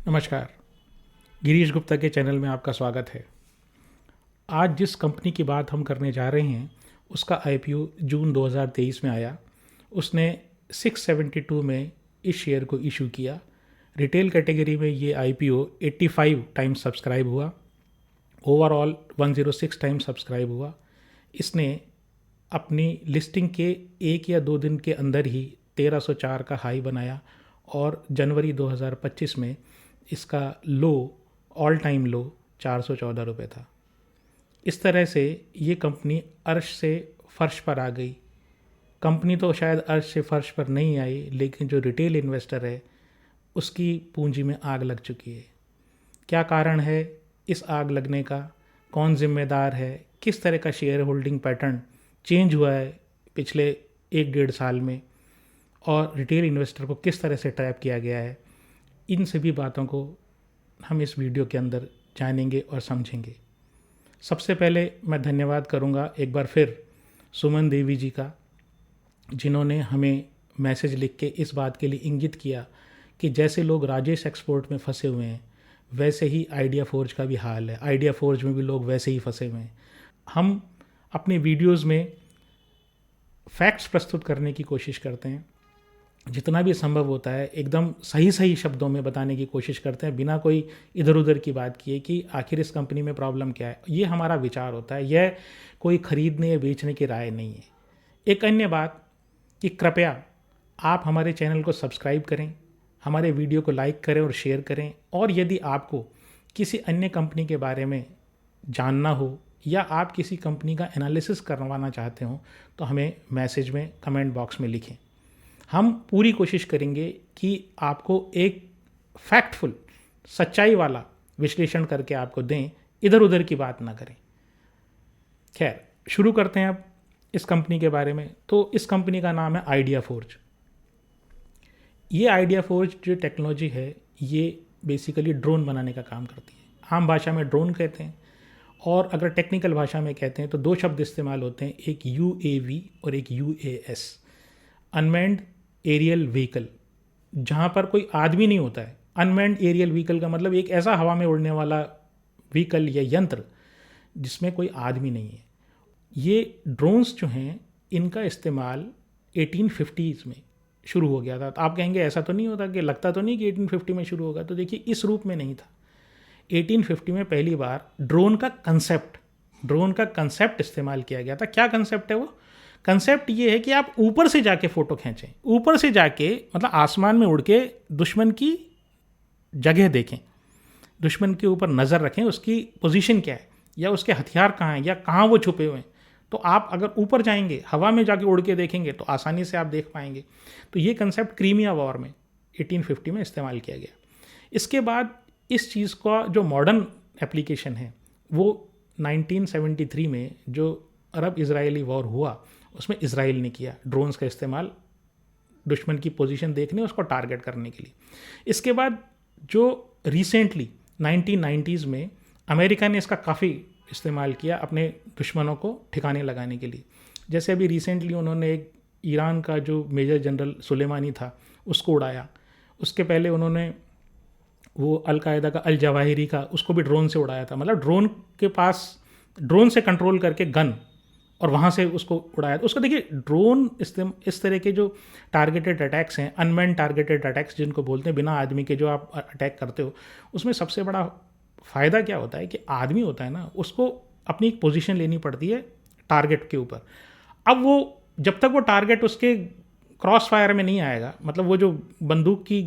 नमस्कार। गिरीश गुप्ता के चैनल में आपका स्वागत है। आज जिस कंपनी की बात हम करने जा रहे हैं उसका आईपीओ जून 2023 में आया। उसने 672 में इस शेयर को इशू किया। रिटेल कैटेगरी में ये आईपीओ 85 टाइम्स सब्सक्राइब हुआ। ओवरऑल 106 टाइम्स सब्सक्राइब हुआ। इसने अपनी लिस्टिंग के 1 या 2 दिन के अंदर ही 1304 का हाई बनाया और जनवरी 2025 में इसका लो, ऑल टाइम लो 414 रुपये था। इस तरह से ये कंपनी अर्श से फर्श पर आ गई। कंपनी तो शायद अर्श से फर्श पर नहीं आई, लेकिन जो रिटेल इन्वेस्टर है उसकी पूंजी में आग लग चुकी है। क्या कारण है इस आग लगने का, कौन जिम्मेदार है, किस तरह का शेयर होल्डिंग पैटर्न चेंज हुआ है पिछले 1-1.5 साल में, और रिटेल इन्वेस्टर को किस तरह से ट्रैप किया गया है, इन सभी बातों को हम इस वीडियो के अंदर जानेंगे और समझेंगे। सबसे पहले मैं धन्यवाद करूंगा एक बार फिर सुमन देवी जी का, जिन्होंने हमें मैसेज लिख के इस बात के लिए इंगित किया कि जैसे लोग राजेश एक्सपोर्ट में फंसे हुए हैं वैसे ही आइडिया फोर्ज का भी हाल है। आइडिया फोर्ज में भी लोग वैसे ही फंसे हुए हैं। हम अपने वीडियोज़ में फैक्ट्स प्रस्तुत करने की कोशिश करते हैं, जितना भी संभव होता है एकदम सही शब्दों में बताने की कोशिश करते हैं, बिना कोई इधर उधर की बात किए कि आखिर इस कंपनी में प्रॉब्लम क्या है। ये हमारा विचार होता है, यह कोई खरीदने या बेचने की राय नहीं है। एक अन्य बात कि कृपया आप हमारे चैनल को सब्सक्राइब करें, हमारे वीडियो को लाइक करें और शेयर करें, और यदि आपको किसी अन्य कंपनी के बारे में जानना हो या आप किसी कंपनी का एनालिसिस करवाना चाहते हो तो हमें मैसेज में, कमेंट बॉक्स में लिखें। हम पूरी कोशिश करेंगे कि आपको एक फैक्टफुल, सच्चाई वाला विश्लेषण करके आपको दें, इधर उधर की बात ना करें। खैर, शुरू करते हैं अब इस कंपनी के बारे में। तो इस कंपनी का नाम है आइडिया फोर्ज। ये आइडिया फोर्ज जो टेक्नोलॉजी है ये बेसिकली ड्रोन बनाने का काम करती है। आम भाषा में ड्रोन कहते हैं, और अगर टेक्निकल भाषा में कहते हैं तो 2 शब्द इस्तेमाल होते हैं, एक UAV और एक UAS, अनमैन्ड एरियल व्हीकल, जहाँ पर कोई आदमी नहीं होता है। अनमैन्ड एरियल व्हीकल का मतलब एक ऐसा हवा में उड़ने वाला व्हीकल या यंत्र जिसमें कोई आदमी नहीं है। ये ड्रोन्स जो हैं इनका इस्तेमाल 1850s में शुरू हो गया था। तो आप कहेंगे ऐसा तो नहीं होता, कि लगता तो नहीं कि 1850 में शुरू होगा। तो देखिए, इस रूप में नहीं था। 1850 में पहली बार ड्रोन का कंसेप्ट इस्तेमाल किया गया था। क्या कंसेप्ट है वो? कंसेप्ट ये है कि आप ऊपर से जाके फ़ोटो खींचें, ऊपर से जाके मतलब आसमान में उड़ के दुश्मन की जगह देखें, दुश्मन के ऊपर नज़र रखें, उसकी पोजीशन क्या है या उसके हथियार कहाँ हैं या कहाँ वो छुपे हुए हैं। तो आप अगर ऊपर जाएंगे, हवा में जाके उड़ के देखेंगे तो आसानी से आप देख पाएंगे। तो ये कंसेप्ट क्रीमिया वॉर में 1850 में इस्तेमाल किया गया। इसके बाद इस चीज़ का जो मॉडर्न एप्लीकेशन है वो 1973 में जो अरब इजरायली वॉर हुआ उसमें इजराइल ने किया ड्रोन्स का इस्तेमाल दुश्मन की पोजीशन देखने, उसको टारगेट करने के लिए। इसके बाद जो रिसेंटली 1990s में अमेरिका ने इसका काफ़ी इस्तेमाल किया अपने दुश्मनों को ठिकाने लगाने के लिए। जैसे अभी रिसेंटली उन्होंने एक ईरान का जो मेजर जनरल सुलेमानी था उसको उड़ाया। उसके पहले उन्होंने वो अलकायदा का अल जवाहिरी का, उसको भी ड्रोन से उड़ाया था। मतलब ड्रोन के पास, ड्रोन से कंट्रोल करके गन, और वहाँ से उसको उड़ाया। तो उसको देखिए, ड्रोन इस तरह के जो टारगेटेड अटैक्स हैं, अनमैन टारगेटेड अटैक्स जिनको बोलते हैं, बिना आदमी के जो आप अटैक करते हो, उसमें सबसे बड़ा फ़ायदा क्या होता है कि आदमी होता है ना, उसको अपनी एक पोजीशन लेनी पड़ती है टारगेट के ऊपर। अब वो जब तक वो टारगेट उसके क्रॉस फायर में नहीं आएगा, मतलब वो जो बंदूक की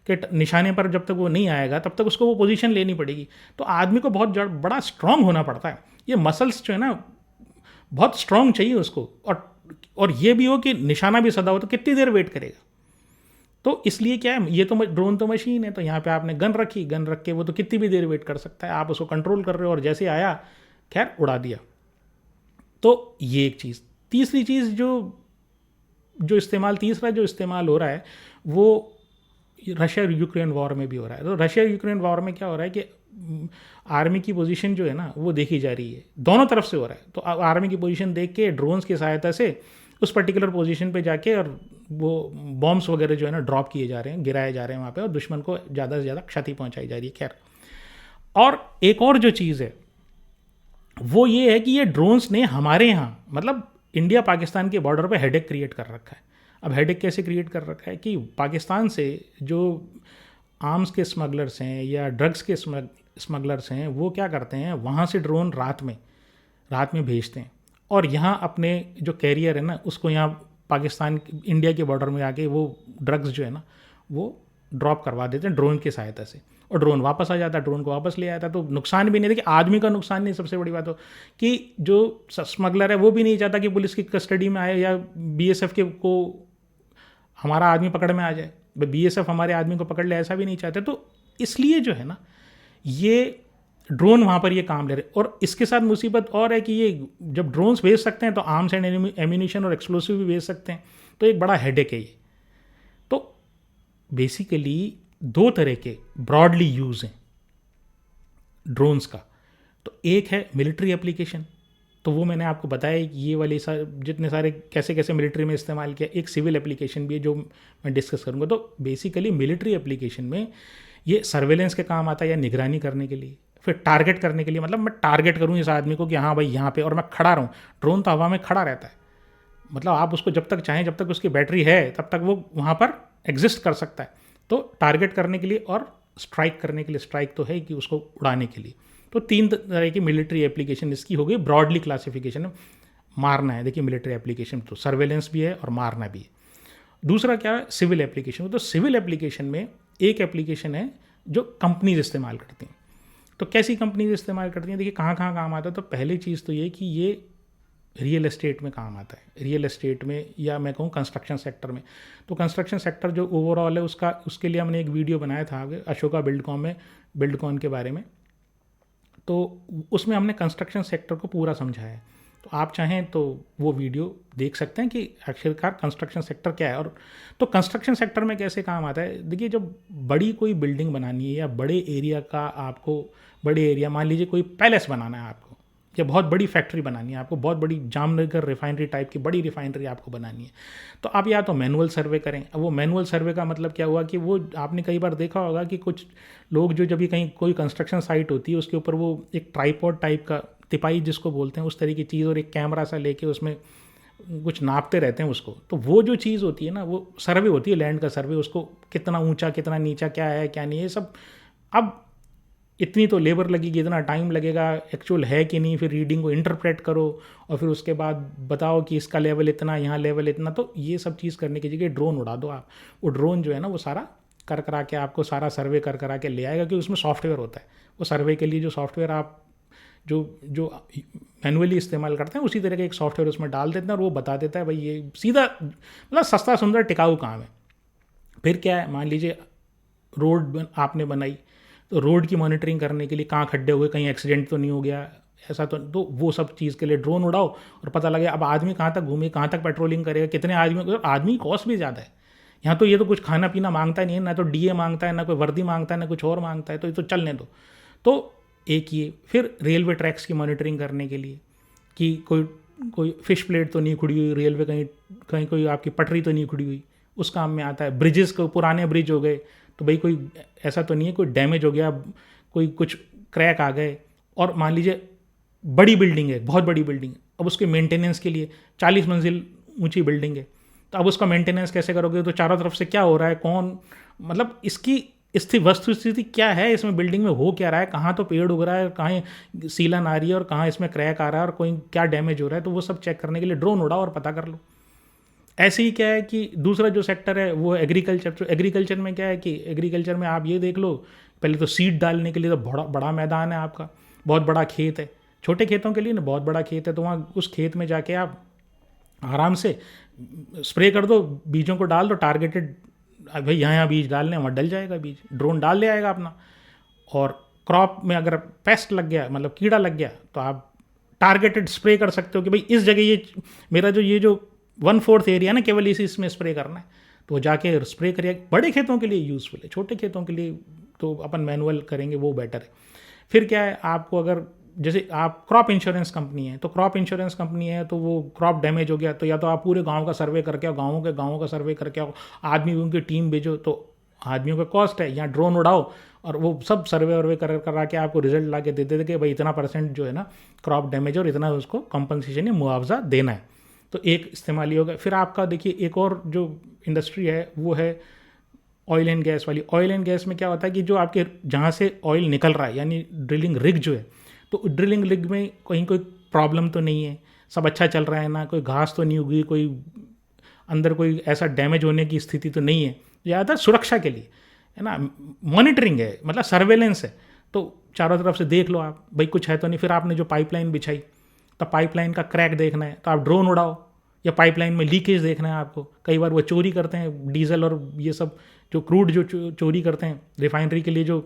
के निशाने पर जब तक वो नहीं आएगा तब तक उसको वो पोजीशन लेनी पड़ेगी। तो आदमी को बहुत बड़ा स्ट्रांग होना पड़ता है। ये मसल्स जो है ना बहुत स्ट्रांग चाहिए उसको, और ये भी हो कि निशाना भी सदा हो, तो कितनी देर वेट करेगा। तो इसलिए क्या है, ये तो ड्रोन तो मशीन है, तो यहाँ पे आपने गन रखी, गन रख के वो तो कितनी भी देर वेट कर सकता है। आप उसको कंट्रोल कर रहे हो और जैसे आया खैर उड़ा दिया। तो ये एक चीज़। तीसरी चीज़ तीसरा जो इस्तेमाल हो रहा है वो रशिया यूक्रेन वॉर में भी हो रहा है। तो रशिया यूक्रेन वॉर में क्या हो रहा है कि आर्मी की पोजीशन जो है ना वो देखी जा रही है, दोनों तरफ से हो रहा है। तो आर्मी की पोजीशन देख के ड्रोन्स की सहायता से उस पर्टिकुलर पोजीशन पे जाके और वो बॉम्ब्स वगैरह जो है ना ड्रॉप किए जा रहे हैं, गिराए जा रहे हैं वहाँ पे, और दुश्मन को ज़्यादा से ज़्यादा क्षति पहुँचाई जा रही है। खैर, और एक और जो चीज़ है वो ये है कि ये ड्रोन्स ने हमारे यहाँ मतलब इंडिया पाकिस्तान के बॉर्डर पे हेडेक क्रिएट कर रखा है। अब हेडेक कैसे क्रिएट कर रखा है कि पाकिस्तान से जो आर्म्स के स्मगलर्स हैं या ड्रग्स के स्मगलर्स हैं, वो क्या करते हैं, वहाँ से ड्रोन रात में भेजते हैं और यहाँ अपने जो कैरियर है ना उसको यहाँ पाकिस्तान इंडिया के बॉर्डर में आके वो ड्रग्स जो है ना वो ड्रॉप करवा देते हैं ड्रोन की सहायता से, और ड्रोन वापस आ जाता है, ड्रोन को वापस ले आता है। तो नुकसान भी नहीं, देखिए आदमी का नुकसान नहीं, सबसे बड़ी बात हो कि जो स्मगलर है वो भी नहीं चाहता कि पुलिस की कस्टडी में आए या बीएसएफ के को हमारा आदमी पकड़ में आ जाए, बीएसएफ हमारे आदमी को पकड़ ले, ऐसा भी नहीं चाहते। तो इसलिए जो है ना ये ड्रोन वहाँ पर ये काम ले रहे। और इसके साथ मुसीबत और है कि ये जब ड्रोन्स भेज सकते हैं तो आर्म्स एंड एम्यूनिशन और एक्सप्लोसिव भी भेज सकते हैं, तो एक बड़ा हेडेक है ये। तो बेसिकली दो तरह के ब्रॉडली यूज़ हैं ड्रोन्स का। तो एक है मिलिट्री एप्लीकेशन, तो वो मैंने आपको बताया कि ये वाले जितने सारे कैसे कैसे मिलिट्री में इस्तेमाल किया। एक सिविल एप्लीकेशन भी है जो मैं डिस्कस करूँगा। तो बेसिकली मिलिट्री एप्लीकेशन में ये सर्वेलेंस के काम आता है या निगरानी करने के लिए, फिर टारगेट करने के लिए, मतलब मैं टारगेट करूँ इस आदमी को कि हाँ भाई यहाँ पे, और मैं खड़ा रहूँ। ड्रोन तो हवा में खड़ा रहता है, मतलब आप उसको जब तक चाहें, जब तक उसकी बैटरी है तब तक वो वहाँ पर एग्जिस्ट कर सकता है। तो टारगेट करने के लिए और स्ट्राइक करने के लिए, स्ट्राइक तो है कि उसको उड़ाने के लिए। तो तीन तरह की मिलिट्री एप्लीकेशन इसकी हो गई, ब्रॉडली क्लासिफिकेशन। मारना है, देखिए मिलिट्री एप्लीकेशन तो सर्वेलेंस भी है और मारना भी है। दूसरा क्या है, सिविल एप्लीकेशन। तो सिविल एप्लीकेशन में एक एप्लीकेशन है जो कंपनीज इस्तेमाल करती हैं। तो कैसी कंपनीज इस्तेमाल करती हैं, देखिए कहाँ कहाँ काम आता है। तो पहली चीज़ तो ये कि ये रियल एस्टेट में काम आता है, रियल एस्टेट में, या मैं कहूँ कंस्ट्रक्शन सेक्टर में। तो कंस्ट्रक्शन सेक्टर जो ओवरऑल है उसके लिए हमने एक वीडियो बनाया था आगे अशोका बिल्डकॉन के बारे में। तो उसमें हमने कंस्ट्रक्शन सेक्टर को पूरा समझाया है। तो आप चाहें तो वो वीडियो देख सकते हैं कि आखिरकार कंस्ट्रक्शन सेक्टर क्या है। और तो कंस्ट्रक्शन सेक्टर में कैसे काम आता है, देखिए जब बड़ी कोई बिल्डिंग बनानी है या बड़े एरिया का आपको, बड़े एरिया मान लीजिए कोई पैलेस बनाना है आपको, या बहुत बड़ी फैक्ट्री बनानी है आपको, बहुत बड़ी जामनगर रिफाइनरी टाइप की बड़ी रिफाइनरी आपको बनानी है, तो आप या तो मैनुअल सर्वे करें। अब वो मैनुअल सर्वे का मतलब क्या हुआ कि वो आपने कई बार देखा होगा कि कुछ लोग जो जब भी कहीं कोई कंस्ट्रक्शन साइट होती है उसके ऊपर वो एक ट्राइपॉड टाइप का, तिपाई जिसको बोलते हैं, उस तरह की चीज़ और एक कैमरा सा लेके उसमें कुछ नापते रहते हैं उसको। तो वो जो चीज़ होती है ना वो सर्वे होती है, लैंड का सर्वे, उसको कितना ऊंचा कितना नीचा क्या है क्या नहीं, ये सब। अब इतनी तो लेबर लगेगी, इतना टाइम लगेगा, एक्चुअल है कि नहीं, फिर रीडिंग को इंटरप्रेट करो और फिर उसके बाद बताओ कि इसका लेवल इतना, यहाँ लेवल इतना। तो ये सब चीज़ करने की जगह ड्रोन उड़ा दो आप। वो ड्रोन जो है ना वो सारा कर करा के आपको सारा सर्वे कर करा के ले आएगा, कि उसमें सॉफ्टवेयर होता है। वो सर्वे के लिए जो सॉफ्टवेयर आप जो मैनुअली इस्तेमाल करते हैं उसी तरह का एक सॉफ्टवेयर उसमें डाल देते हैं और वो बता देता है भाई ये सीधा, मतलब सस्ता सुंदर टिकाऊ काम है। फिर क्या है, मान लीजिए रोड आपने बनाई, तो रोड की मॉनिटरिंग करने के लिए कहाँ खड्डे हुए, कहीं एक्सीडेंट तो नहीं हो गया, ऐसा तो वो सब चीज़ के लिए ड्रोन उड़ाओ और पता लगे अब आदमी कहाँ तक घूमे, कहाँ तक पेट्रोलिंग करेगा, कितने आदमी कॉस्ट भी ज़्यादा है यहाँ। तो ये तो कुछ खाना पीना मांगता नहीं है, ना तो डीए मांगता है, ना कोई वर्दी मांगता है, ना कुछ और मांगता है, तो ये तो चलने दो। तो एक ये, फिर रेलवे ट्रैक्स की मॉनिटरिंग करने के लिए कि कोई फिश प्लेट तो नहीं उखड़ी हुई, रेलवे कहीं कोई आपकी पटरी तो नहीं उखड़ी हुई, उस काम में आता है। ब्रिजेस को, पुराने ब्रिज हो गए तो भाई कोई ऐसा तो नहीं है कोई डैमेज हो गया, कोई कुछ क्रैक आ गए, और मान लीजिए बड़ी बिल्डिंग है, बहुत बड़ी बिल्डिंग, अब उसके मेंटेनेंस के लिए 40 मंजिल ऊंची बिल्डिंग है, तो अब उसका मेंटेनेंस कैसे करोगे, तो चारों तरफ से क्या हो रहा है, कौन, मतलब इसकी वस्तु स्थिति क्या है, इसमें बिल्डिंग में हो क्या रहा है, कहाँ तो पेड़ उग रहा है, कहाँ सीलन आ रही है और कहाँ इसमें क्रैक आ रहा है और कोई क्या डैमेज हो रहा है, तो वो सब चेक करने के लिए ड्रोन उड़ाओ और पता कर लो। ऐसे ही क्या है कि दूसरा जो सेक्टर है वो एग्रीकल्चर। तो एग्रीकल्चर में क्या है कि एग्रीकल्चर में आप ये देख लो, पहले तो सीड डालने के लिए तो बड़ा मैदान है आपका, बहुत बड़ा खेत है। छोटे खेतों के लिए ना बहुत बड़ा खेत है, तो वहाँ उस खेत में जाके आप आराम से स्प्रे कर दो, बीजों को डाल दो, टारगेटेड भाई यहाँ बीज डालने, वहाँ डल जाएगा बीज, ड्रोन डाल ले आएगा अपना। और क्रॉप में अगर पेस्ट लग गया, मतलब कीड़ा लग गया, तो आप टारगेटेड स्प्रे कर सकते हो कि भाई इस जगह ये मेरा ये जो 1/4 एरिया ना केवल इसमें स्प्रे करना है, तो जाके स्प्रे करिए। बड़े खेतों के लिए यूज़फुल है, छोटे खेतों के लिए तो अपन मैनुअल करेंगे वो बेटर है। फिर क्या है, आपको अगर जैसे आप क्रॉप इंश्योरेंस कंपनी है, तो क्रॉप इंश्योरेंस कंपनी है तो वो क्रॉप डैमेज हो गया तो या तो आप पूरे गांव का सर्वे करके आओ, गाँवों का सर्वे करके आओ, आदमी उनकी टीम भेजो, तो आदमियों का कॉस्ट है, या ड्रोन उड़ाओ और वो सब सर्वे वर्वे करा के आपको रिजल्ट ला के दे देते कि भाई इतना % जो है ना क्रॉप डैमेज और इतना उसको कंपनसेशन या मुआवजा देना है। तो एक इस्तेमाल ही होगा। फिर आपका देखिए एक और जो इंडस्ट्री है वो है ऑयल एंड गैस वाली। ऑयल एंड गैस में क्या होता है कि जो आपके जहाँ से ऑयल निकल रहा है यानी ड्रिलिंग रिग जो है, तो ड्रिलिंग रिग में कहीं कोई प्रॉब्लम तो नहीं है, सब अच्छा चल रहा है ना, कोई घास तो नहीं उगी, कोई अंदर कोई ऐसा डैमेज होने की स्थिति तो नहीं है। ज़्यादातर सुरक्षा के लिए है ना, मॉनिटरिंग है, मतलब सर्वेलेंस है, तो चारों तरफ से देख लो आप भाई कुछ है तो नहीं। फिर आपने जो पाइपलाइन बिछाई तो पाइपलाइन का क्रैक देखना है तो आप ड्रोन उड़ाओ, या पाइपलाइन में लीकेज देखना है आपको। कई बार वो चोरी करते हैं डीजल और ये सब जो क्रूड जो चोरी करते हैं, रिफाइनरी के लिए जो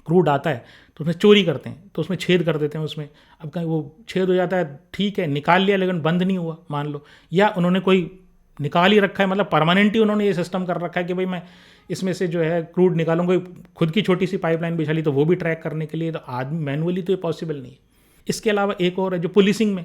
क्रूड आता है तो उसमें चोरी करते हैं, तो उसमें छेद कर देते हैं उसमें। अब कहीं वो छेद हो जाता है, ठीक है निकाल लिया लेकिन बंद नहीं हुआ मान लो, या उन्होंने कोई निकाल ही रखा है, मतलब परमानेंट ही उन्होंने ये सिस्टम कर रखा है कि भाई मैं इसमें से जो है क्रूड निकालूंगा, खुद की छोटी सी पाइपलाइन बिछा ली तो वो भी ट्रैक करने के लिए, तो आदमी मैनुअली तो ये पॉसिबल नहीं है। इसके अलावा एक और है जो पुलिसिंग में,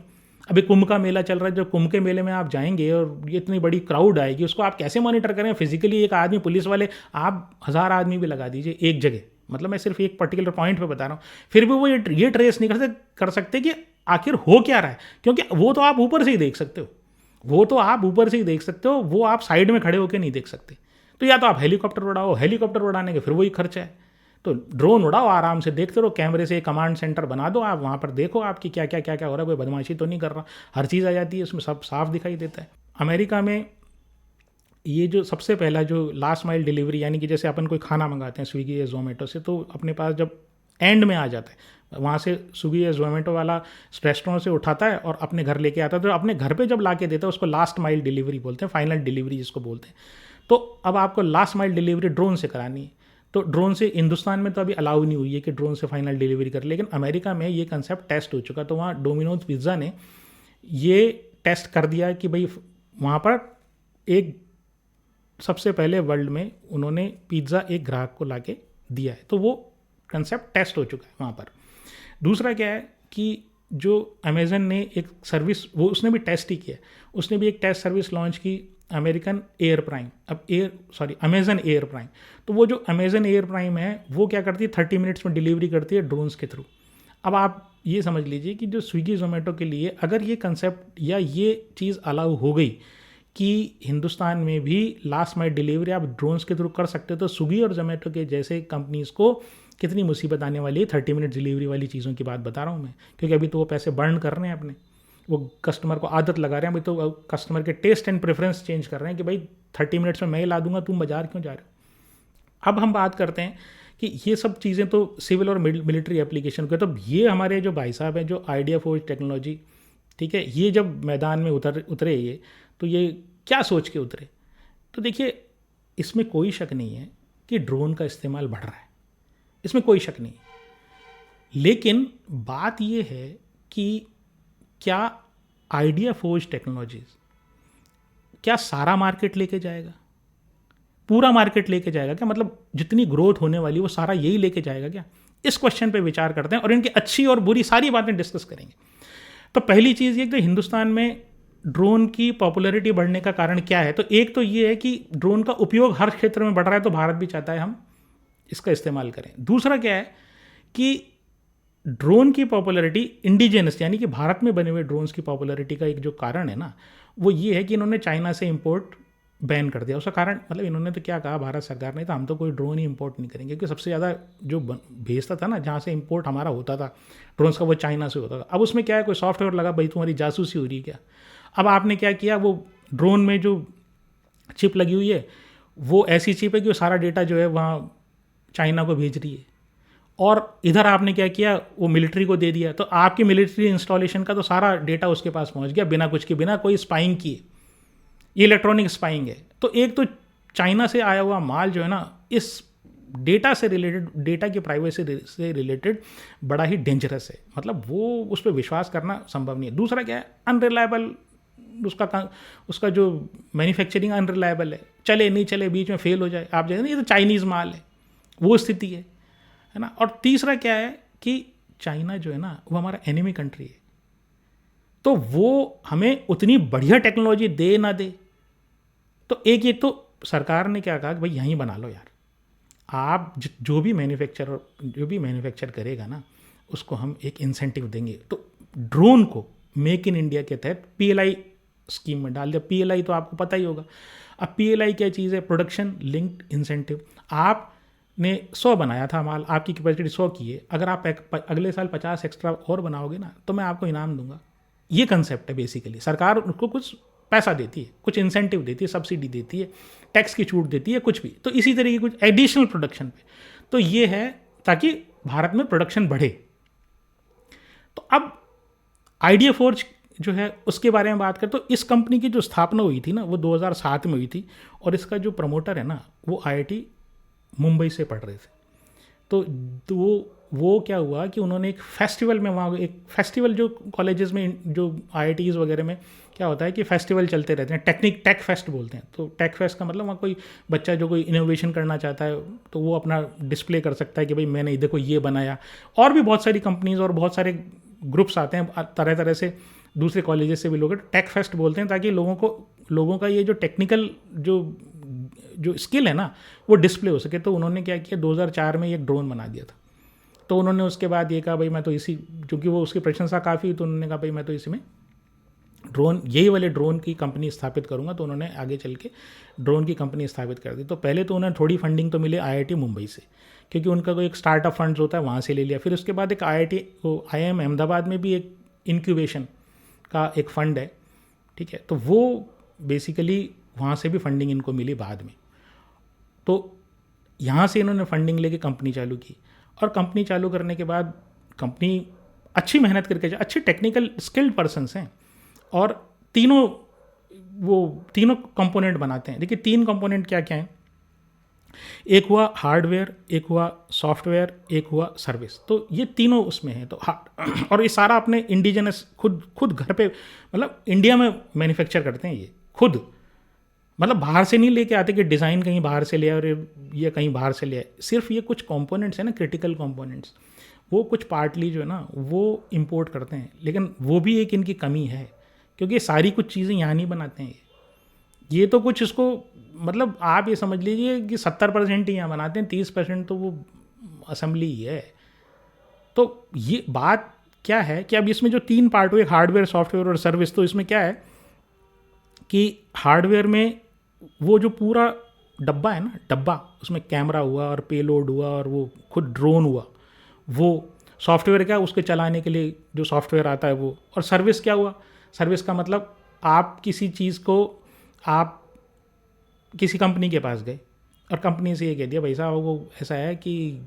अभी कुंभ का मेला चल रहा है, जो कुंभ के मेले में आप जाएंगे और ये इतनी बड़ी क्राउड आएगी, उसको आप कैसे मॉनिटर करें फिजिकली? एक आदमी पुलिस वाले आप 1000 आदमी भी लगा दीजिए एक जगह, मतलब मैं सिर्फ एक पर्टिकुलर पॉइंट पे बता रहा हूँ, फिर भी वो ये ट्रेस नहीं कर सकते कि आखिर हो क्या रहा है, क्योंकि वो तो आप ऊपर से ही देख सकते हो, वो आप साइड में खड़े होकर नहीं देख सकते। तो या तो आप हेलीकॉप्टर उड़ाओ, हेलीकॉप्टर उड़ाने के फिर वही खर्चा है, तो ड्रोन उड़ाओ, आराम से देखते रहो, कैमरे से एक कमांड सेंटर बना दो, आप वहाँ पर देखो आपकी क्या क्या हो रहा है, कोई बदमाशी तो नहीं कर रहा, हर चीज़ आ जाती है उसमें, सब साफ दिखाई देता है। अमेरिका में ये जो सबसे पहला जो लास्ट माइल डिलीवरी, यानी कि जैसे अपन कोई खाना मंगाते हैं स्विगी या जोमेटो से, तो अपने पास जब एंड में आ जाता है, वहाँ से स्विगी या जोमेटो वाला रेस्टोरेंट से उठाता है और अपने घर लेके आता है, तो अपने घर पे जब ला के देता है उसको लास्ट माइल डिलीवरी बोलते हैं, फाइनल डिलीवरी जिसको बोलते हैं। तो अब आपको लास्ट माइल डिलीवरी ड्रोन से करानी है, तो ड्रोन से हिंदुस्तान में तो अभी अलाउ नहीं हुई है कि ड्रोन से फाइनल डिलीवरी कर, लेकिन अमेरिका में ये कंसेप्ट टेस्ट हो चुका। तो वहाँ डोमिनोज पिज़्ज़ा ने ये टेस्ट कर दिया कि भाई वहाँ पर एक सबसे पहले वर्ल्ड में उन्होंने पिज़्ज़ा एक ग्राहक को लाके दिया है, तो वो कंसेप्ट टेस्ट हो चुका है वहाँ पर। दूसरा क्या है कि जो अमेज़न ने एक सर्विस, वो उसने भी टेस्ट ही किया, उसने भी एक टेस्ट सर्विस लॉन्च की, अमेज़न एयर प्राइम। तो वो जो अमेज़न एयर प्राइम है वो क्या करती है, 30 मिनट्स में डिलीवरी करती है ड्रोन्स के थ्रू। अब आप ये समझ लीजिए कि जो स्विगी जोमेटो के लिए अगर ये कंसेप्ट या ये चीज़ अलाउ हो गई कि हिंदुस्तान में भी लास्ट माइल डिलीवरी आप ड्रोन्स के थ्रू कर सकते हो, तो स्विगी और जोमेटो के जैसे कंपनीज़ को कितनी मुसीबत आने वाली है। 30 मिनट डिलीवरी वाली चीज़ों की बात बता रहा हूँ मैं, क्योंकि अभी तो वो पैसे बर्न कर रहे हैं अपने, वो कस्टमर को आदत लगा रहे हैं, अभी तो कस्टमर के टेस्ट एंड प्रेफरेंस चेंज कर रहे हैं कि भाई 30 मिनट्स में मैं ही ला दूंगा, तुम बाजार क्यों जा रहे हो। अब हम बात करते हैं कि ये सब चीज़ें तो सिविल और मिलिट्री एप्लीकेशन के, तो ये हमारे जो भाई साहब हैं जो आइडिया फोर्ज टेक्नोलॉजी, ठीक है, ये जब मैदान में उतरे ये, तो ये क्या सोच के उतरे? तो देखिए इसमें कोई शक नहीं है कि ड्रोन का इस्तेमाल बढ़ रहा है, इसमें कोई शक नहीं, लेकिन बात ये है कि क्या आइडिया फोर्ज टेक्नोलॉजीज क्या सारा मार्केट लेके जाएगा, पूरा मार्केट लेके जाएगा क्या? मतलब जितनी ग्रोथ होने वाली वो सारा यही लेके जाएगा क्या? इस क्वेश्चन पे विचार करते हैं और इनकी अच्छी और बुरी सारी बातें डिस्कस करेंगे। तो पहली चीज़ ये कि हिंदुस्तान में ड्रोन की पॉपुलैरिटी बढ़ने का कारण क्या है? तो एक तो ये है कि ड्रोन का उपयोग हर क्षेत्र में बढ़ रहा है, तो भारत भी चाहता है हम इसका इस्तेमाल करें। दूसरा क्या है कि ड्रोन की पॉपुलैरिटी इंडिजिनस, यानी कि भारत में बने हुए ड्रोन्स की पॉपुलैरिटी का एक जो कारण है ना, वो ये है कि इन्होंने चाइना से इंपोर्ट बैन कर दिया। उसका कारण मतलब इन्होंने तो क्या कहा भारत सरकार ने, तो हम तो कोई ड्रोन ही इंपोर्ट नहीं करेंगे, क्योंकि सबसे ज़्यादा जो भेजता था ना, जहाँ से इंपोर्ट हमारा होता था ड्रोन्स का, वो चाइना से होता था। अब उसमें क्या है, कोई सॉफ्टवेयर लगा, भाई तुम्हारी जासूसी हो रही है क्या? अब आपने क्या किया, वो ड्रोन में जो चिप लगी हुई है वो ऐसी चिप है कि वो सारा डेटा जो है वहाँ चाइना को भेज रही है, और इधर आपने क्या किया, वो मिलिट्री को दे दिया, तो आपकी मिलिट्री इंस्टॉलेशन का तो सारा डेटा उसके पास पहुंच गया बिना कुछ के, बिना कोई स्पाइंग किए। ये इलेक्ट्रॉनिक स्पाइंग है। तो एक तो चाइना से आया हुआ माल जो है ना, इस डेटा से रिलेटेड, डेटा की प्राइवेसी से रिलेटेड बड़ा ही डेंजरस है, मतलब वो उस पर विश्वास करना संभव नहीं है। दूसरा क्या है, अनरिलायबल, उसका जो मैन्युफैक्चरिंग अनरिलायबल है, चले नहीं चले, बीच में फेल हो जाए, आप जाए ना, ये तो चाइनीज़ माल है, वो स्थिति है ना। और तीसरा क्या है कि चाइना जो है ना वो हमारा एनिमी कंट्री है, तो वो हमें उतनी बढ़िया टेक्नोलॉजी दे ना दे। तो एक ये तो सरकार ने क्या कहा कि भाई यहीं बना लो यार, आप जो भी मैन्युफैक्चर करेगा ना उसको हम एक इंसेंटिव देंगे। तो ड्रोन को मेक इन इंडिया के तहत पीएलआई स्कीम में डाल दिया। पीएलआई तो आपको पता ही होगा। अब पीएलआई क्या चीज़ है? Production linked incentive. आपने 100 बनाया था माल, आपकी कैपेसिटी 100 की है, अगर आप अगले साल 50 एक्स्ट्रा और बनाओगे ना तो मैं आपको इनाम दूंगा। ये कंसेप्ट है बेसिकली। सरकार उसको कुछ पैसा देती है, कुछ इंसेंटिव देती है, सब्सिडी देती है, टैक्स की छूट देती है, कुछ भी। तो इसी तरह की कुछ एडिशनल प्रोडक्शन पे, तो ये है ताकि भारत में प्रोडक्शन बढ़े। तो अब आइडिया फोर्ज जो है उसके बारे में बात करें तो इस कंपनी की जो स्थापना हुई थी ना वो 2007 में हुई थी, और इसका जो प्रमोटर है ना वो आईआईटी मुंबई से पढ़ रहे थे। तो वो क्या हुआ कि उन्होंने एक फेस्टिवल में, वहाँ एक फेस्टिवल जो कॉलेजेस में, जो आईआईटीज़ वगैरह में क्या होता है कि फेस्टिवल चलते रहते हैं, टेक फेस्ट बोलते हैं। तो टेक फेस्ट का मतलब वहाँ कोई बच्चा जो कोई इनोवेशन करना चाहता है तो वो अपना डिस्प्ले कर सकता है कि भाई मैंने देखो ये बनाया। और भी बहुत सारी कंपनीज और बहुत सारे ग्रुप्स आते हैं तरह तरह से, दूसरे कॉलेजेस से भी लोग टेक फेस्ट बोलते हैं, ताकि लोगों का ये जो टेक्निकल जो स्किल है ना वो डिस्प्ले हो सके। तो उन्होंने क्या किया, 2004 में एक ड्रोन बना दिया था। तो उन्होंने उसके बाद ये कहा भाई मैं तो इसी, क्योंकि वो उसकी प्रशंसा काफ़ी, तो उन्होंने कहा भाई मैं तो इसी में यही वाले ड्रोन की कंपनी स्थापित करूंगा। तो उन्होंने आगे चल के ड्रोन की कंपनी स्थापित कर दी। तो पहले तो उन्हें थोड़ी फंडिंग तो मिली आईआईटी मुंबई से, क्योंकि उनका कोई एक स्टार्टअप फंड्स होता है वहाँ से ले लिया। फिर उसके बाद एक IIM अहमदाबाद में भी एक इंक्यूबेशन का एक फंड है, ठीक है। तो वो बेसिकली वहाँ से भी फंडिंग इनको मिली बाद में। तो यहाँ से इन्होंने फंडिंग लेके कंपनी चालू की, और कंपनी चालू करने के बाद कंपनी अच्छी मेहनत करके, अच्छे टेक्निकल स्किल्ड पर्सन्स हैं, और तीनों कंपोनेंट बनाते हैं। देखिए 3 कंपोनेंट क्या क्या हैं, एक हुआ हार्डवेयर, एक हुआ सॉफ्टवेयर, एक हुआ सर्विस। तो ये तीनों उसमें हैं। तो और ये सारा अपने इंडिजिनस खुद घर पे, मतलब इंडिया में मैन्युफैक्चर करते हैं ये खुद, मतलब बाहर से नहीं लेके आते कि डिज़ाइन कहीं बाहर से ले आए और ये कहीं बाहर से ले आए। सिर्फ ये कुछ कंपोनेंट्स हैं ना, क्रिटिकल कंपोनेंट्स, वो कुछ पार्टली जो है ना वो इंपोर्ट करते हैं। लेकिन वो भी एक इनकी कमी है, क्योंकि ये सारी कुछ चीज़ें यहाँ नहीं बनाते हैं। ये तो कुछ इसको, मतलब आप ये समझ लीजिए कि 70% ही यहाँ बनाते हैं, 30% तो वो असेंबली ही है। तो ये बात क्या है कि अब इसमें जो 3 पार्ट हुए, हार्डवेयर, सॉफ्टवेयर और सर्विस, तो इसमें क्या है कि हार्डवेयर में वो जो पूरा डब्बा है ना, डब्बा, उसमें कैमरा हुआ और पेलोड हुआ और वो खुद ड्रोन हुआ, वो सॉफ्टवेयर क्या, उसके चलाने के लिए जो सॉफ्टवेयर आता है वो। और सर्विस क्या हुआ, सर्विस का मतलब आप किसी चीज़ को, आप किसी कंपनी के पास गए और कंपनी से ये कह दिया भाई साहब वो ऐसा है कि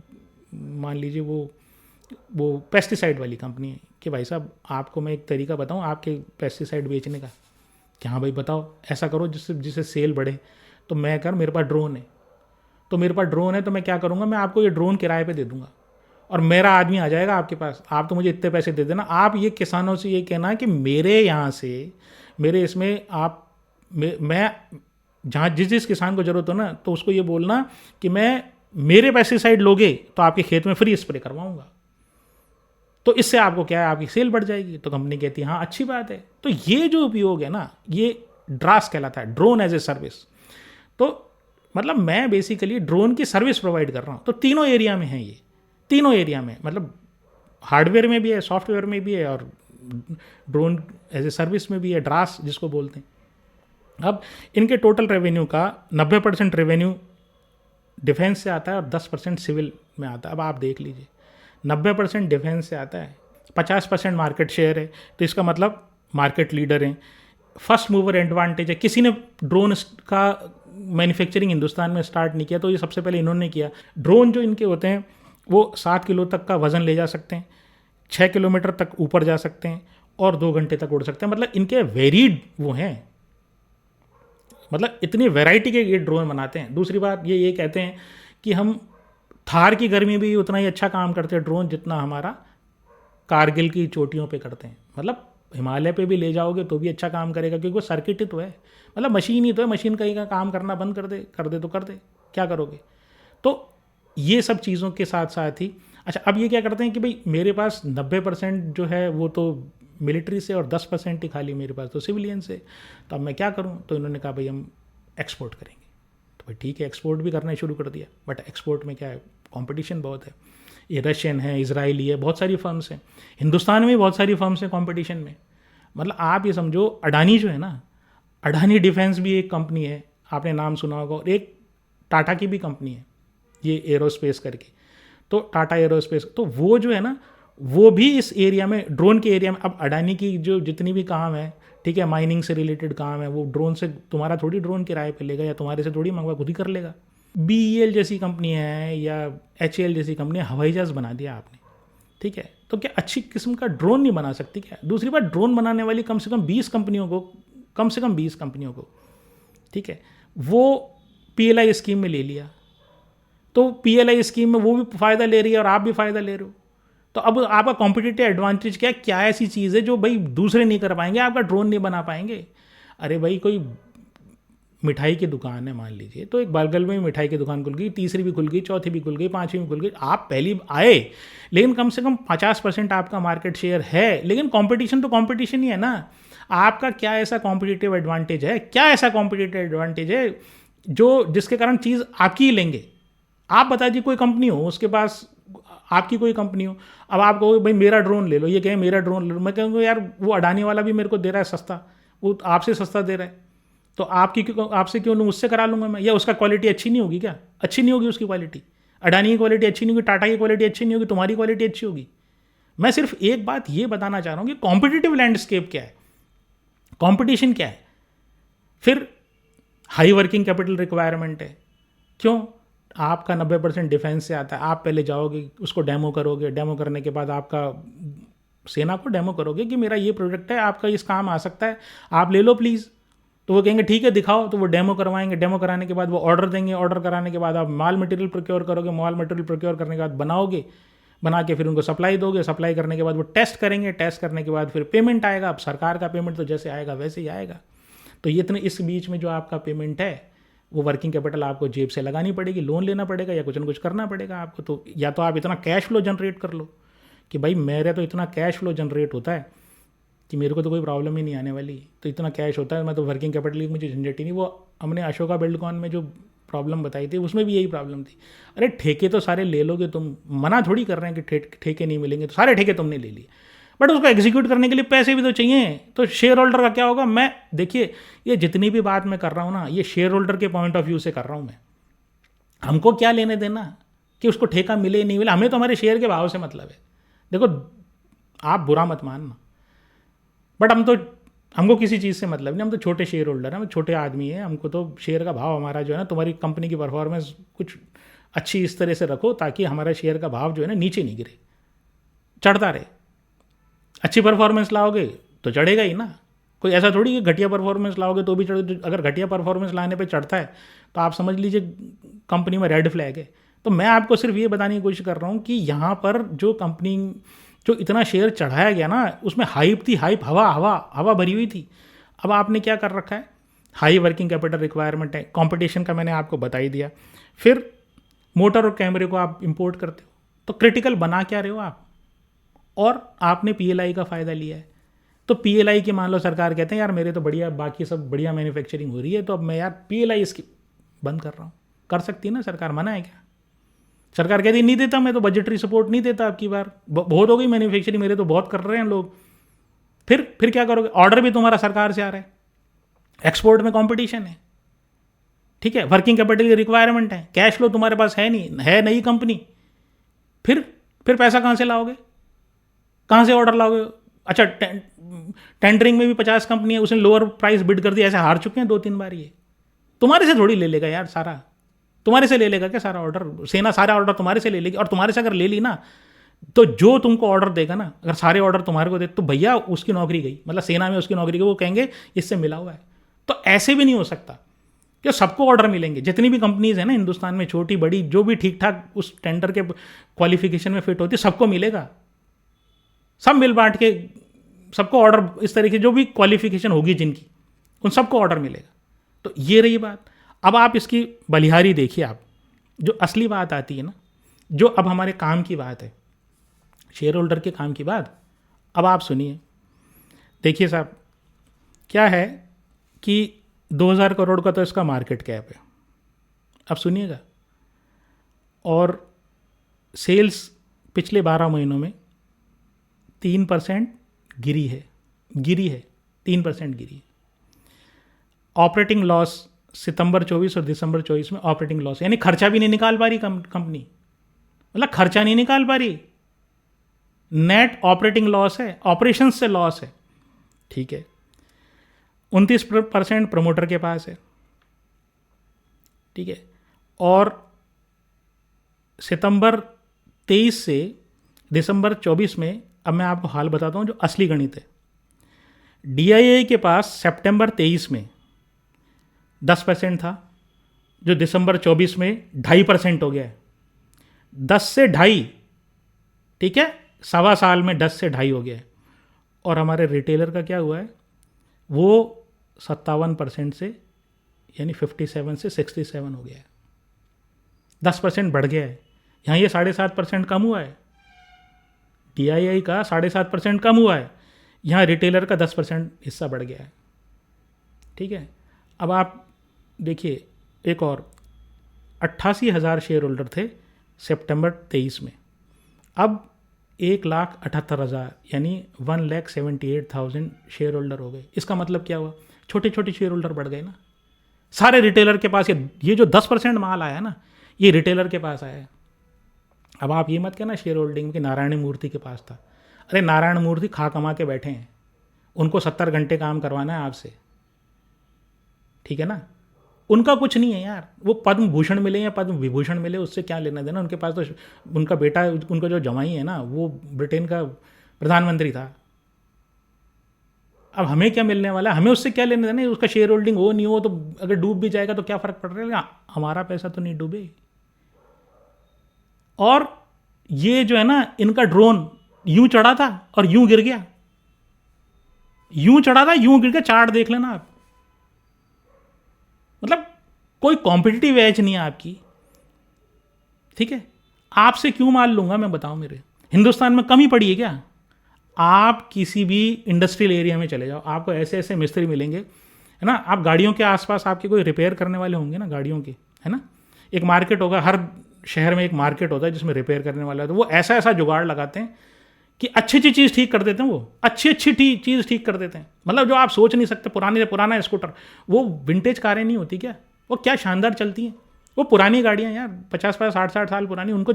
मान लीजिए वो पेस्टिसाइड वाली कंपनी है कि भाई साहब आपको मैं एक तरीका बताऊं आपके पेस्टिसाइड बेचने का, कि हाँ भाई जिससे ऐसा करो जिससे सेल बढ़े। तो मैं मेरे पास ड्रोन है, तो मैं क्या करूँगा, मैं आपको ये ड्रोन किराए पे दे दूंगा और मेरा आदमी आ जाएगा आपके पास, आप तो मुझे इतने पैसे दे देना। आप ये किसानों से ये कहना कि मेरे यहाँ से, मेरे इसमें आप मैं जहाँ जिस किसान को ज़रूरत हो ना, तो उसको ये बोलना कि मैं मेरे पेस्टिसाइड लोगे तो आपके खेत में फ्री स्प्रे करवाऊँगा। तो इससे आपको क्या है, आपकी सेल बढ़ जाएगी। तो कंपनी कहती है हाँ अच्छी बात है। तो ये जो उपयोग है ना, ये ड्रास कहलाता है, ड्रोन एज ए सर्विस। तो मतलब मैं बेसिकली ड्रोन की सर्विस प्रोवाइड कर रहा हूँ। तो तीनों एरिया में है ये, तीनों एरिया में, मतलब हार्डवेयर में भी है, सॉफ्टवेयर में भी है, और ड्रोन एज ए सर्विस में भी है, ड्रास जिसको बोलते हैं। अब इनके टोटल रेवेन्यू का 90% रेवेन्यू डिफेंस से आता है और 10% सिविल में आता है। अब आप देख लीजिए, 90% डिफेंस से आता है, 50% मार्केट शेयर है। तो इसका मतलब मार्केट लीडर हैं, फर्स्ट मूवर एडवांटेज है। किसी ने ड्रोन का मैन्युफैक्चरिंग हिंदुस्तान में स्टार्ट नहीं किया, तो ये सबसे पहले इन्होंने किया। ड्रोन जो इनके होते हैं वो 7 किलो तक का वज़न ले जा सकते हैं, 6 किलोमीटर तक ऊपर जा सकते हैं और 2 घंटे तक उड़ सकते हैं। मतलब इनके वेरीड वो हैं, मतलब इतनी वैरायटी के ये ड्रोन बनाते हैं। दूसरी बात ये कहते हैं कि हम थार की गर्मी भी उतना ही अच्छा काम करते हैं ड्रोन जितना हमारा कारगिल की चोटियों पे करते हैं। मतलब हिमालय पे भी ले जाओगे तो भी अच्छा काम करेगा, क्योंकि वो सर्किट ही तो है, मतलब मशीन ही तो है। मशीन कहीं का काम करना बंद कर दे तो कर दे, क्या करोगे। तो ये सब चीज़ों के साथ साथ ही अच्छा, अब ये क्या करते हैं कि भाई मेरे पास 90% जो है वो तो मिलिट्री से और 10% ही खाली मेरे पास तो सिविलियन से, तो अब मैं क्या करूँ? तो इन्होंने कहा भाई हम एक्सपोर्ट करेंगे। तो भाई ठीक है, एक्सपोर्ट भी करना शुरू कर दिया, बट एक्सपोर्ट में क्या है, कॉम्पिटिशन बहुत है। ये रशियन है, इजरायली है, बहुत सारी फर्म्स हैं, हिंदुस्तान में भी बहुत सारी फर्म्स हैं कॉम्पिटिशन में। मतलब आप ये समझो, अडानी जो है ना, अडानी डिफेंस भी एक कंपनी है, आपने नाम सुना होगा, और एक टाटा की भी कंपनी है ये एरोस्पेस करके। तो टाटा एरोस्पेस, तो वो जो है ना, वो भी इस एरिया में, ड्रोन के एरिया में, अब अडानी की जो जितनी भी काम है, ठीक है, माइनिंग से रिलेटेड काम है, वो ड्रोन से, तुम्हारा थोड़ी ड्रोन किराए पे लेगा या तुम्हारे से थोड़ी मंगवा, खुद ही कर लेगा। BEL जैसी कंपनी है या HAL जैसी कंपनी है, हवाई जहाज़ बना दिया आपने, ठीक है, तो क्या अच्छी किस्म का ड्रोन नहीं बना सकती क्या? दूसरी बात, ड्रोन बनाने वाली कम से कम 20 कंपनियों को, कम से कम 20 कंपनियों को, ठीक है, वो PLI स्कीम में ले लिया, तो PLI स्कीम में वो भी फ़ायदा ले रही है और आप भी फ़ायदा ले रहे हो। तो अब आपका कॉम्पिटिटिव एडवांटेज क्या है? क्या ऐसी चीज़ है जो भाई दूसरे नहीं कर पाएंगे, आपका ड्रोन नहीं बना पाएंगे? अरे भाई, कोई मिठाई की दुकान है मान लीजिए, तो एक बगल में मिठाई की दुकान खुल गई, तीसरी भी खुल गई, चौथी भी खुल गई, पांचवी भी खुल गई, आप पहली आए, लेकिन कम से कम 50% आपका मार्केट शेयर है, लेकिन कंपटीशन तो कंपटीशन ही है ना। आपका क्या ऐसा कॉम्पिटिटिव एडवांटेज है, क्या ऐसा कॉम्पिटिटिव एडवांटेज है जो जिसके कारण चीज़ आपकी ही लेंगे? आप बता दीजिए, कोई कंपनी हो, उसके पास आपकी कोई कंपनी हो, अब आप कहोगे भाई मेरा ड्रोन ले लो, ये कहे मेरा ड्रोन ले लो, मैं कहूँगा यार वो अडानी वाला भी मेरे को दे रहा है सस्ता, वो आपसे सस्ता दे रहा है, तो आपसे क्यों लूँ, उससे करा लूँगा मैं। या उसका क्वालिटी अच्छी नहीं होगी क्या? अच्छी नहीं होगी उसकी क्वालिटी, अडानी की क्वालिटी अच्छी नहीं होगी, टाटा की क्वालिटी अच्छी नहीं होगी, तुम्हारी क्वालिटी अच्छी होगी। मैं सिर्फ एक बात ये बताना चाह रहा हूँ कि कॉम्पिटिटिव लैंडस्केप क्या है, कॉम्पिटिशन क्या है। फिर हाई वर्किंग कैपिटल रिक्वायरमेंट है, क्यों? आपका 90% डिफेंस से आता है, आप पहले जाओगे, उसको डेमो करोगे, डेमो करने के बाद आपका सेना को डेमो करोगे कि मेरा ये प्रोडक्ट है, आपका इस काम आ सकता है, आप ले लो प्लीज़। तो वो कहेंगे ठीक है दिखाओ, तो वो डेमो करवाएंगे, डेमो कराने के बाद वो ऑर्डर देंगे, ऑर्डर कराने के बाद आप माल मटेरियल प्रोक्योर करोगे, माल मटेरियल प्रोक्योर करने के बाद बनाओगे, बना के फिर उनको सप्लाई दोगे, सप्लाई करने के बाद वो टेस्ट करेंगे, टेस्ट करने के बाद फिर पेमेंट आएगा। अब सरकार का पेमेंट तो जैसे आएगा वैसे ही आएगा। तो ये इतने इस बीच में जो आपका पेमेंट है, वो वर्किंग कैपिटल आपको जेब से लगानी पड़ेगी, लोन लेना पड़ेगा या कुछ ना कुछ करना पड़ेगा आपको। तो या तो आप इतना कैश फ्लो जनरेट कर लो कि भाई मेरे तो इतना कैश फ्लो जनरेट होता है कि मेरे को तो कोई प्रॉब्लम ही नहीं आने वाली, तो इतना कैश होता है, मैं तो वर्किंग कैपिटल की मुझे झंझट ही नहीं। वो हमने अशोका बिल्डकॉन में जो प्रॉब्लम बताई थी उसमें भी यही प्रॉब्लम थी। अरे ठेके तो सारे ले लोगे तुम, मना थोड़ी कर रहे हैं कि ठेके नहीं मिलेंगे, तो सारे ठेके तुमने ले लिए, बट उसको एग्जीक्यूट करने के लिए पैसे भी तो चाहिए। तो शेयर होल्डर का क्या होगा? मैं देखिए, ये जितनी भी बात मैं कर रहा हूँ ना, ये शेयर होल्डर के पॉइंट ऑफ व्यू से कर रहा हूँ मैं। हमको क्या लेने देना कि उसको ठेका मिले नहीं मिले, हमें तो हमारे शेयर के भाव से मतलब है। देखो, आप बुरा मत मानना, बट हमको किसी चीज़ से मतलब नहीं, हम तो छोटे शेयर होल्डर हैं, हम छोटे आदमी हैं, हमको तो शेयर का भाव हमारा जो है ना, तुम्हारी कंपनी की परफॉर्मेंस कुछ अच्छी इस तरह से रखो ताकि हमारा शेयर का भाव जो है ना नीचे नहीं गिरे, चढ़ता रहे। अच्छी परफॉर्मेंस लाओगे तो चढ़ेगा ही ना, कोई ऐसा थोड़ी कि घटिया परफॉर्मेंस लाओगे तो भी चढ़, अगर घटिया परफॉर्मेंस लाने पे चढ़ता है तो आप समझ लीजिए कंपनी में रेड फ्लैग है। तो मैं आपको सिर्फ ये बताने की कोशिश कर रहा हूँ कि यहाँ पर जो कंपनी जो इतना शेयर चढ़ाया गया ना, उसमें हाइप थी, हाइप, हवा हवा हवा भरी हुई थी। अब आपने क्या कर रखा है, हाई वर्किंग कैपिटल रिक्वायरमेंट है, कंपटीशन का मैंने आपको बता ही दिया। फिर मोटर और कैमरे को आप इंपोर्ट करते हो, तो क्रिटिकल बना क्या रहे हो आप, और आपने PLI का फ़ायदा लिया है। तो PLI की मान लो सरकार कहते हैं यार मेरे तो बढ़िया, बाकी सब बढ़िया मैन्युफैक्चरिंग हो रही है, तो अब मैं यार PLI इसकी बंद कर रहा हूँ। कर सकती है ना सरकार, मना है क्या? सरकार कहती नहीं देता, मैं तो बजटरी सपोर्ट नहीं देता आपकी बार, बहुत हो गई मैन्युफैक्चरिंग, मेरे तो बहुत कर रहे हैं लोग। फिर क्या करोगे? ऑर्डर भी तुम्हारा सरकार से आ रहा है, एक्सपोर्ट में कंपटीशन है, ठीक है, वर्किंग कैपिटल की रिक्वायरमेंट है, कैश फ्लो तुम्हारे पास है नहीं, है नई कंपनी, फिर पैसा कहाँ से लाओगे, कहाँ से ऑर्डर लाओगे? अच्छा, टेंडरिंग में भी 50 कंपनी है, उसने लोअर प्राइस बिड कर दिया, ऐसे हार चुके हैं 2-3 बार। ये तुम्हारे से थोड़ी ले लेगा यार सारा, तुम्हारे से ले लेगा क्या सारा ऑर्डर? सेना सारा ऑर्डर तुम्हारे से ले लेगी, और तुम्हारे से अगर ले ली ना, तो जो तुमको ऑर्डर देगा ना, अगर सारे ऑर्डर तुम्हारे को दे, तो भैया उसकी नौकरी गई, मतलब सेना में उसकी नौकरी गई, वो कहेंगे इससे मिला हुआ है। तो ऐसे भी नहीं हो सकता कि सबको ऑर्डर मिलेंगे। जितनी भी कंपनीज है ना हिंदुस्तान में, छोटी बड़ी, जो भी ठीक ठाक उस टेंडर के क्वालिफिकेशन में फिट होती है, सबको मिलेगा, सब मिल बांट के सबको ऑर्डर, इस तरीके जो भी क्वालिफिकेशन होगी जिनकी, उन सबको ऑर्डर मिलेगा। तो ये रही बात। अब आप इसकी बलिहारी देखिए, आप जो असली बात आती है ना, जो अब हमारे काम की बात है, शेयर होल्डर के काम की बात, अब आप सुनिए। देखिए साहब, क्या है कि 2000 करोड़ का तो इसका मार्केट कैप है, अब सुनिएगा, और सेल्स पिछले 12 महीनों में 3% गिरी है 3% गिरी है। ऑपरेटिंग लॉस सितंबर 24 और दिसंबर 24 में ऑपरेटिंग लॉस, यानी खर्चा भी नहीं निकाल पा रही कंपनी, मतलब खर्चा नहीं निकाल पा रही, नेट ऑपरेटिंग लॉस है, ऑपरेशन से लॉस है, ठीक है। 29% प्रमोटर के पास है, ठीक है। और सितंबर 23 से दिसंबर 24 में, अब मैं आपको हाल बताता हूँ जो असली गणित है। DII के पास सितंबर 23 में 10% था, जो दिसंबर 24 में 2.5% हो गया है। 10 से 2.5, ठीक है, सवा साल में 10 से 2.5 हो गया है। और हमारे रिटेलर का क्या हुआ है, वो 57% से, यानी 57 से 67 हो गया है। 10% बढ़ गया है। यहाँ ये 7.5% कम हुआ है, DII का 7.5% कम हुआ है, यहाँ रिटेलर का 10% हिस्सा बढ़ गया है, ठीक है। अब आप देखिए, एक और 88,000 शेयर होल्डर थे सितंबर 23 में, अब 1,78,000 यानी 1,78,000 शेयर होल्डर हो गए। इसका मतलब क्या हुआ, छोटे छोटे शेयर होल्डर बढ़ गए ना। सारे रिटेलर के पास ये जो 10% माल आया ना, ये रिटेलर के पास आया है। अब आप ये मत कहना शेयर होल्डिंग कि नारायण मूर्ति के पास था। अरे नारायण मूर्ति खा कमा के बैठे हैं, उनको 70 घंटे काम करवाना है आपसे, ठीक है ना। उनका कुछ नहीं है यार, वो पद्म भूषण मिले या पद्म विभूषण मिले, उससे क्या लेना देना। उनके पास तो उनका बेटा, उनका जो जमाई है ना, वो ब्रिटेन का प्रधानमंत्री था। अब हमें क्या मिलने वाला है, हमें उससे क्या लेना देना। उसका शेयर होल्डिंग हो नहीं हो तो अगर डूब भी जाएगा तो क्या फ़र्क पड़ रहा है, हमारा पैसा तो नहीं डूबे। और ये जो है ना, इनका ड्रोन यूं चढ़ा था और यूं गिर गया, यूं चढ़ा था यूं गिर गया, चार्ट देख लेना आप। मतलब कोई कॉम्पिटिटिव एज नहीं है आपकी, ठीक है। आपसे क्यों माल लूंगा मैं, बताओ। मेरे हिंदुस्तान में कमी पड़ी है क्या? आप किसी भी इंडस्ट्रियल एरिया में चले जाओ, आपको ऐसे ऐसे मिस्त्री मिलेंगे, है ना। आप गाड़ियों के आसपास आपके कोई रिपेयर करने वाले होंगे ना, गाड़ियों के, है ना। एक मार्केट होगा, हर शहर में एक मार्केट होता है जिसमें रिपेयर करने वाला है। तो वो ऐसा ऐसा जुगाड़ लगाते हैं कि अच्छी अच्छी चीज़ ठीक कर देते हैं, वो अच्छी अच्छी चीज़ ठीक कर देते हैं। मतलब जो आप सोच नहीं सकते, पुराने से पुराना स्कूटर, वो विंटेज कारें नहीं होती क्या, वो क्या शानदार चलती हैं। वो पुरानी गाड़ियाँ यार, 50-50 60-60 साल पुरानी, उनको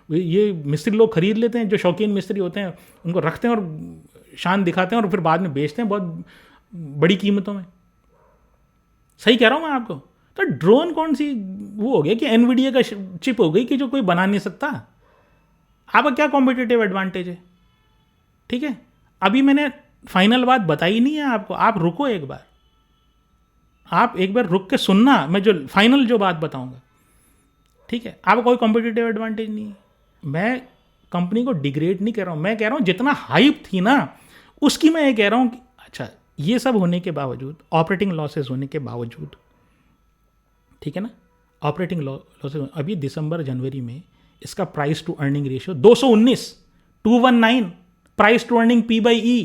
ये मिस्त्री लोग खरीद लेते हैं, जो शौकीन मिस्त्री होते हैं, उनको रखते हैं और शान दिखाते हैं और फिर बाद में बेचते हैं बहुत बड़ी कीमतों में। सही कह रहा हूँ मैं आपको। तो ड्रोन कौन सी वो हो गया कि एनवीडिया का चिप हो गई कि जो कोई बना नहीं सकता। आपका क्या कॉम्पिटिटिव एडवांटेज है, ठीक है। अभी मैंने फाइनल बात बताई नहीं है आपको, आप रुको एक बार, आप एक बार रुक के सुनना, मैं जो फाइनल जो बात बताऊंगा, ठीक है। आपको कोई कॉम्पिटिटिव एडवांटेज नहीं है। मैं कंपनी को डिग्रेड नहीं कर रहा हूँ, मैं कह रहा हूँ जितना हाइप थी ना उसकी, मैं ये कह रहा हूँ कि अच्छा, ये सब होने के बावजूद, ऑपरेटिंग लॉसेस होने के बावजूद, ठीक है ना, ऑपरेटिंग लॉसेस, अभी दिसंबर जनवरी में इसका price to earning ratio 219 price to earning P/E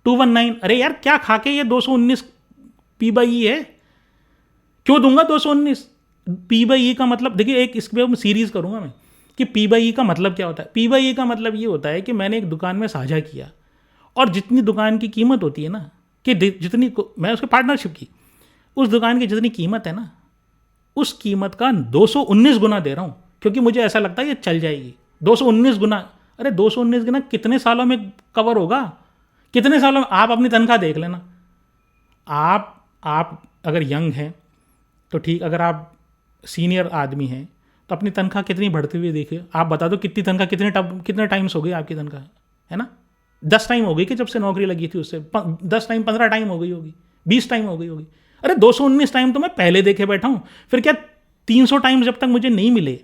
219। अरे यार क्या खा के ये 219 P/E है, क्यों दूंगा 219 P/E का मतलब। देखिए, एक इस पर सीरीज करूंगा मैं कि P/E का मतलब क्या होता है। P/E का मतलब ये होता है कि मैंने एक दुकान में साझा किया और जितनी दुकान की कीमत होती है ना, कि जितनी मैं उसके पार्टनरशिप की, उस दुकान की जितनी कीमत है ना, उस कीमत का 219 गुना दे रहा हूँ, क्योंकि मुझे ऐसा लगता है ये चल जाएगी। 219 गुना, अरे 219 गुना कितने सालों में कवर होगा, कितने सालों में। आप अपनी तनख्वाह देख लेना। आप अगर यंग हैं तो ठीक, अगर आप सीनियर आदमी हैं तो अपनी तनख्वाह कितनी बढ़ती हुई देखिए। आप बता दो कितनी तनख्वाह, कितने टाइम्स हो गई आपकी तनख्वाह, है ना। 10 टाइम हो गई कि जब से नौकरी लगी थी उससे 10 टाइम, 15 टाइम हो गई होगी, 20 टाइम हो गई होगी। अरे 219 टाइम तो मैं पहले देखे बैठा हूँ, फिर क्या 300 टाइम जब तक मुझे नहीं मिले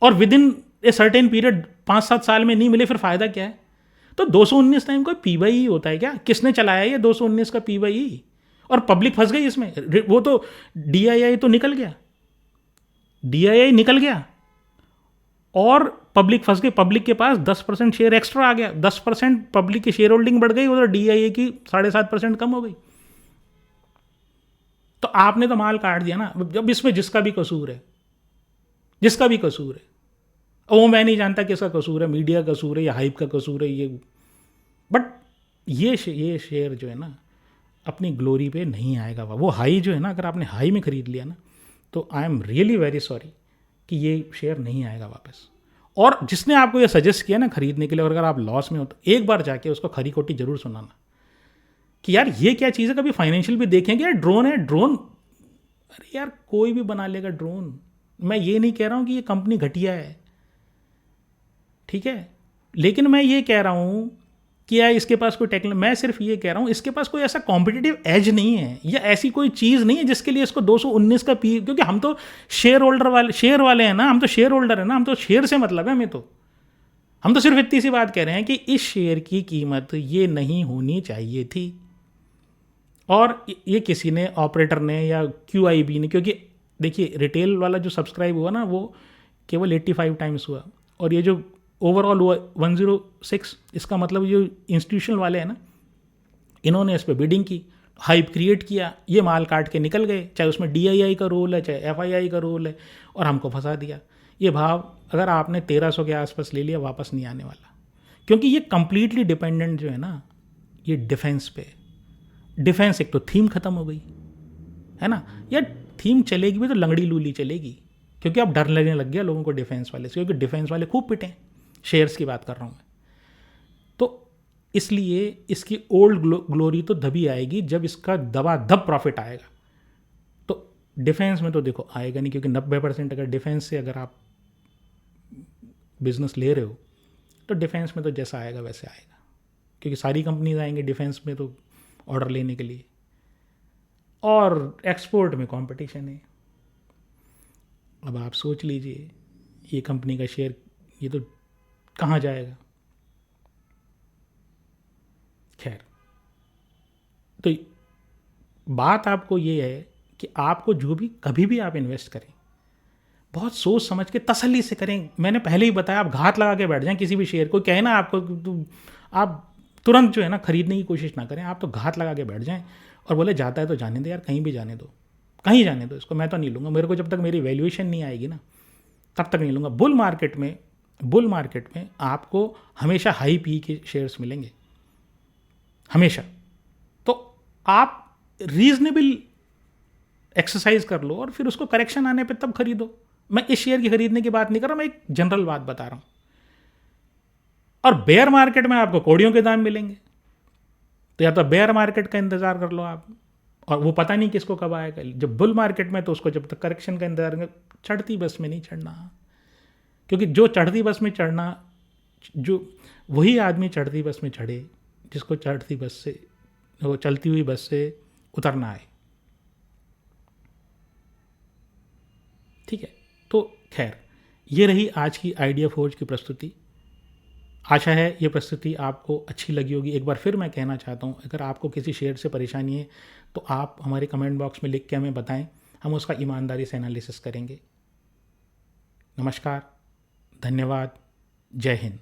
और with in a certain period 5-7 साल में नहीं मिले, फिर फ़ायदा क्या है। तो 219 टाइम कोई P/E होता है क्या? किसने चलाया ये 219 का P/E? और पब्लिक फंस गई इसमें। वो तो DII तो निकल गया, DII निकल गया और पब्लिक फंस गई, पब्लिक के पास 10% शेयर एक्स्ट्रा आ गया, 10% पब्लिक की शेयर होल्डिंग बढ़ गई, उधर DIA की 7.5% कम हो गई। तो आपने तो माल काट दिया ना। जब इसमें जिसका भी कसूर है, जिसका भी कसूर है, वो मैं नहीं जानता किसका कसूर है, मीडिया का कसूर है या हाइप का कसूर है ये, बट ये शेयर जो है ना अपनी ग्लोरी पे नहीं आएगा। वो हाई जो है ना, अगर आपने हाई में खरीद लिया ना, तो I am really very sorry कि ये शेयर नहीं आएगा वापस। और जिसने आपको ये सजेस्ट किया ना खरीदने के लिए, और अगर आप लॉस में हो तो एक बार जाके उसको खरी खोटी जरूर सुनाना कि यार ये क्या चीज़ है, कभी फाइनेंशियल भी देखेंगे। यार ड्रोन है, ड्रोन, अरे यार कोई भी बना लेगा ड्रोन। मैं ये नहीं कह रहा हूँ कि ये कंपनी घटिया है, ठीक है, लेकिन मैं ये कह रहा हूँ कि यार इसके पास कोई टेक्नोलॉजी, मैं सिर्फ ये कह रहा हूँ इसके पास कोई ऐसा कॉम्पिटिटिव एज नहीं है, या ऐसी कोई चीज़ नहीं है जिसके लिए इसको 219 का पी, क्योंकि हम तो शेयर वाले हैं ना, हम तो शेयर होल्डर हैं ना, हम तो शेयर से मतलब है हमें तो। हम तो सिर्फ इतनी सी बात कह रहे हैं कि इस शेयर की कीमत ये नहीं होनी चाहिए थी। और ये किसी ने, ऑपरेटर ने या QIB ने, क्योंकि देखिए रिटेल वाला जो सब्सक्राइब हुआ ना वो केवल 85 टाइम्स हुआ, और ये जो ओवरऑल हुआ 106, इसका मतलब जो इंस्टीट्यूशनल वाले हैं ना, इन्होंने इस पर बिडिंग की, हाइप क्रिएट किया, ये माल काट के निकल गए, चाहे उसमें DII का रोल है चाहे FII का रोल है, और हमको फंसा दिया। ये भाव अगर आपने 1300 के आसपास ले लिया, वापस नहीं आने वाला, क्योंकि ये कंप्लीटली डिपेंडेंट जो है ना ये डिफेंस पे। डिफेंस एक तो थीम खत्म हो गई है ना, या थीम चलेगी भी तो लंगड़ी लूली चलेगी, क्योंकि अब डर लगने लग गया लोगों को डिफेंस वाले से, क्योंकि डिफेंस वाले खूब पिटे, शेयर्स की बात कर रहा हूँ मैं। तो इसलिए इसकी ओल्ड ग्लोरी तो तभी आएगी जब इसका दबादब प्रॉफिट आएगा। तो डिफेंस में तो देखो आएगा नहीं, क्योंकि 90% अगर डिफेंस से अगर आप बिजनेस ले रहे हो तो डिफेंस में तो जैसा आएगा वैसे आएगा, क्योंकि सारी कंपनीज आएंगे डिफेंस में तो ऑर्डर लेने के लिए, और एक्सपोर्ट में कंपटीशन है। अब आप सोच लीजिए ये कंपनी का शेयर ये तो कहाँ जाएगा। खैर, तो बात आपको ये है कि आपको जो भी कभी भी आप इन्वेस्ट करें बहुत सोच समझ के तसल्ली से करें। मैंने पहले ही बताया, आप घात लगा के बैठ जाएं किसी भी शेयर को, कहे ना आपको आप तुरंत जो है ना खरीदने की कोशिश ना करें, आप तो घात लगा के बैठ जाएं और बोले जाता है तो जाने दो यार, कहीं भी जाने दो, कहीं जाने दो इसको, मैं तो नहीं लूँगा, मेरे को जब तक मेरी वैल्यूएशन नहीं आएगी ना तब तक नहीं लूँगा। बुल मार्केट में आपको हमेशा हाई पी के शेयर्स मिलेंगे हमेशा। तो आप रीजनेबल एक्सरसाइज कर लो और फिर उसको करेक्शन आने पे तब खरीदो। मैं इस शेयर की खरीदने की बात नहीं कर रहा, मैं एक जनरल बात बता रहा हूं। और बेयर मार्केट में आपको कौड़ियों के दाम मिलेंगे, तो या तो बेयर मार्केट का इंतजार कर लो आप, और वो पता नहीं किसको कब आएगा। जब बुल मार्केट में तो उसको जब तक करेक्शन का इंतजार करेंगे, चढ़ती बस में नहीं चढ़ना, क्योंकि जो चढ़ती बस में चढ़ना, जो वही आदमी चढ़ती बस में चढ़े जिसको चढ़ती बस से, वो चलती हुई बस से उतरना है। ठीक है, तो खैर ये रही आज की आइडिया फोर्ज की प्रस्तुति। आशा है ये प्रस्तुति आपको अच्छी लगी होगी। एक बार फिर मैं कहना चाहता हूँ, अगर आपको किसी शेयर से परेशानी है तो आप हमारे कमेंट बॉक्स में लिख के हमें बताएं, हम उसका ईमानदारी से एनालिसिस करेंगे। नमस्कार, धन्यवाद, जय हिंद।